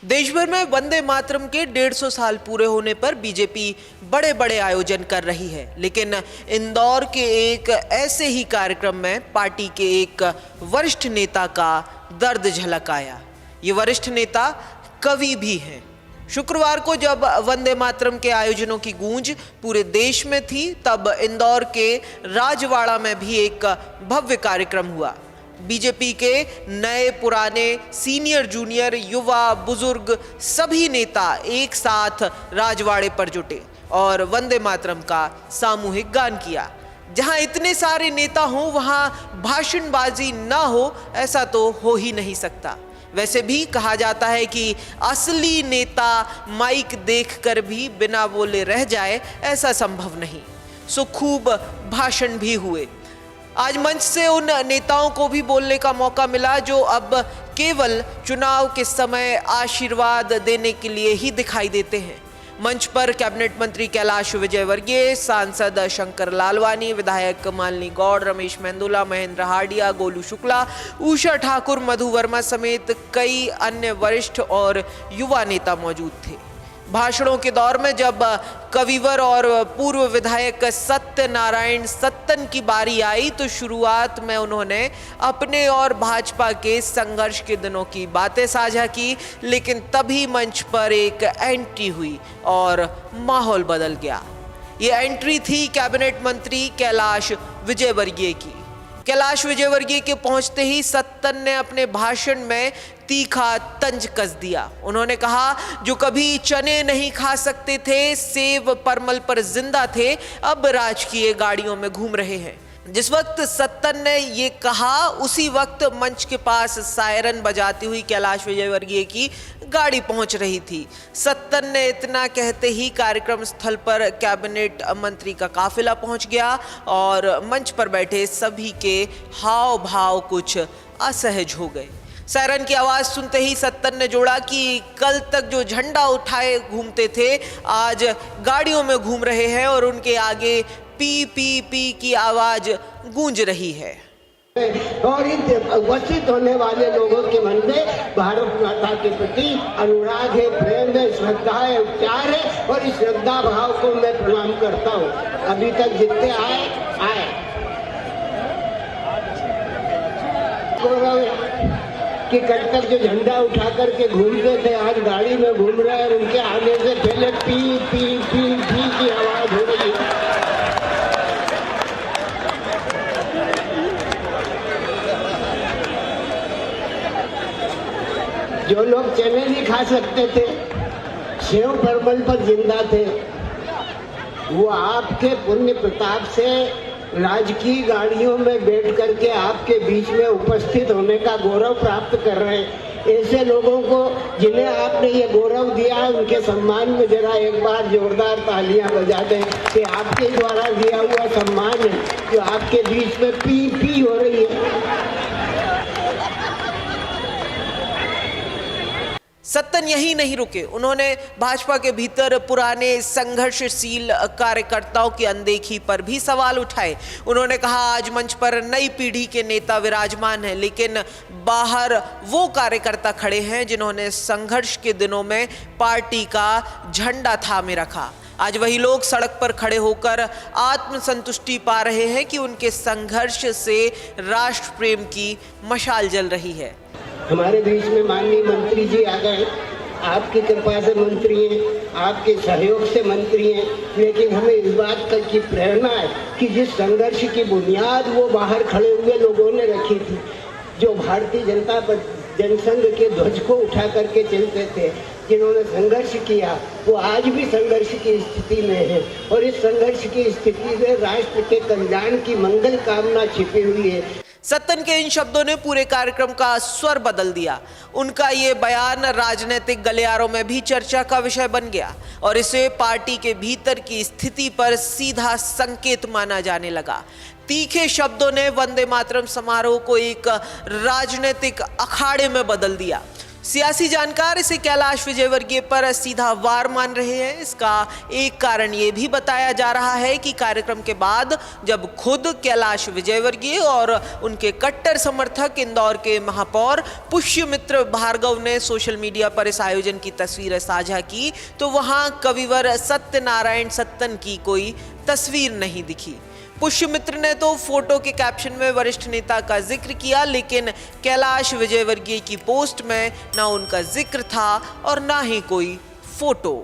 देश भर में वंदे मातरम के 150 साल पूरे होने पर बीजेपी बड़े बड़े आयोजन कर रही है, लेकिन इंदौर के एक ऐसे ही कार्यक्रम में पार्टी के एक वरिष्ठ नेता का दर्द झलक आया। ये वरिष्ठ नेता कवि भी हैं। शुक्रवार को जब वंदे मातरम के आयोजनों की गूंज पूरे देश में थी, तब इंदौर के राजवाड़ा में भी एक भव्य कार्यक्रम हुआ। बीजेपी के नए पुराने, सीनियर जूनियर, युवा बुजुर्ग सभी नेता एक साथ राजवाड़े पर जुटे और वंदे मातरम का सामूहिक गान किया। जहां इतने सारे नेता हों वहां भाषणबाजी ना हो, ऐसा तो हो ही नहीं सकता। वैसे भी कहा जाता है कि असली नेता माइक देखकर भी बिना बोले रह जाए, ऐसा संभव नहीं। सो खूब भाषण भी हुए। आज मंच से उन नेताओं को भी बोलने का मौका मिला जो अब केवल चुनाव के समय आशीर्वाद देने के लिए ही दिखाई देते हैं। मंच पर कैबिनेट मंत्री कैलाश विजयवर्गीय, सांसद शंकर लालवानी, विधायक मालिनी गौड़, रमेश मेंदोला, महेंद्र हार्डिया, गोलू शुक्ला, उषा ठाकुर, मधु वर्मा समेत कई अन्य वरिष्ठ और युवा नेता मौजूद थे। भाषणों के दौर में जब कविवर और पूर्व विधायक सत्यनारायण सत्तन की बारी आई तो शुरुआत में उन्होंने अपने और भाजपा के संघर्ष के दिनों की बातें साझा की, लेकिन तभी मंच पर एक एंट्री हुई और माहौल बदल गया। ये एंट्री थी कैबिनेट मंत्री कैलाश विजयवर्गीय की। कैलाश विजयवर्गीय के पहुंचते ही सत्तन ने अपने भाषण में तीखा तंज कस दिया। उन्होंने कहा, जो कभी चने नहीं खा सकते थे, सेब परमल पर जिंदा थे, अब राजकीय गाड़ियों में घूम रहे हैं। जिस वक्त सत्तन ने ये कहा, उसी वक्त मंच के पास सायरन बजाती हुई कैलाश विजयवर्गीय की गाड़ी पहुंच रही थी। सत्तन ने इतना कहते ही कार्यक्रम स्थल पर कैबिनेट मंत्री का काफिला पहुंच गया और मंच पर बैठे सभी के हाव भाव कुछ असहज हो गए। सायरन की आवाज सुनते ही सत्तन ने जोड़ा कि कल तक जो झंडा उठाए घूमते थे, आज गाड़ियों में घूम रहे हैं और उनके आगे पी पी पी की आवाज गूंज रही है। और इन उपस्थित होने वाले लोगों के मन में भारत माता के प्रति अनुराग है, प्रेम है, श्रद्धा है, उपचार है और इस श्रद्धा भाव को मैं प्रणाम करता हूँ। अभी तक जितने आए कि कल तक जो झंडा उठा करके घूमते थे, आज गाड़ी में घूम रहे हैं और उनके आने से पहले पी पी पी पी की आवाज हो रही है। जो लोग चने नहीं खा सकते थे, सेव परमल पर जिंदा थे, वो आपके पुण्य प्रताप से राजकीय गाड़ियों में बैठ करके आपके बीच में उपस्थित होने का गौरव प्राप्त कर रहे हैं। ऐसे लोगों को जिन्हें आपने ये गौरव दिया, उनके सम्मान में जरा एक बार जोरदार तालियां बजा दें कि आपके द्वारा दिया हुआ सम्मान है जो आपके बीच में पी पी हो रही है। सत्तन यही नहीं रुके। उन्होंने भाजपा के भीतर पुराने संघर्षशील कार्यकर्ताओं की अनदेखी पर भी सवाल उठाए। उन्होंने कहा, आज मंच पर नई पीढ़ी के नेता विराजमान हैं, लेकिन बाहर वो कार्यकर्ता खड़े हैं जिन्होंने संघर्ष के दिनों में पार्टी का झंडा थामे रखा। आज वही लोग सड़क पर खड़े होकर आत्मसंतुष्टि पा रहे हैं कि उनके संघर्ष से राष्ट्र प्रेम की मशाल जल रही है। हमारे बीच में माननीय मंत्री जी आ गए। आपकी कृपा से मंत्री हैं, आपके सहयोग से मंत्री हैं, लेकिन हमें इस बात की प्रेरणा है कि जिस संघर्ष की बुनियाद वो बाहर खड़े हुए लोगों ने रखी थी, जो भारतीय जनता जनसंघ के ध्वज को उठा करके चलते थे, जिन्होंने संघर्ष किया, वो आज भी संघर्ष की स्थिति में है और इस संघर्ष की स्थिति में राष्ट्र के कल्याण की मंगल कामना छिपी हुई है। सत्तन के इन शब्दों ने पूरे कार्यक्रम का स्वर बदल दिया। उनका ये बयान राजनीतिक गलियारों में भी चर्चा का विषय बन गया और इसे पार्टी के भीतर की स्थिति पर सीधा संकेत माना जाने लगा। तीखे शब्दों ने वंदे मातरम समारोह को एक राजनीतिक अखाड़े में बदल दिया। सियासी जानकार इसे कैलाश विजयवर्गीय पर सीधा वार मान रहे हैं। इसका एक कारण ये भी बताया जा रहा है कि कार्यक्रम के बाद जब खुद कैलाश विजयवर्गीय और उनके कट्टर समर्थक इंदौर के महापौर पुष्यमित्र भार्गव ने सोशल मीडिया पर इस आयोजन की तस्वीरें साझा की तो वहां कविवर सत्यनारायण सत्तन की कोई तस्वीर नहीं दिखी। पुष्यमित्र ने तो फोटो के कैप्शन में वरिष्ठ नेता का जिक्र किया, लेकिन कैलाश विजयवर्गीय की पोस्ट में ना उनका जिक्र था और ना ही कोई फोटो।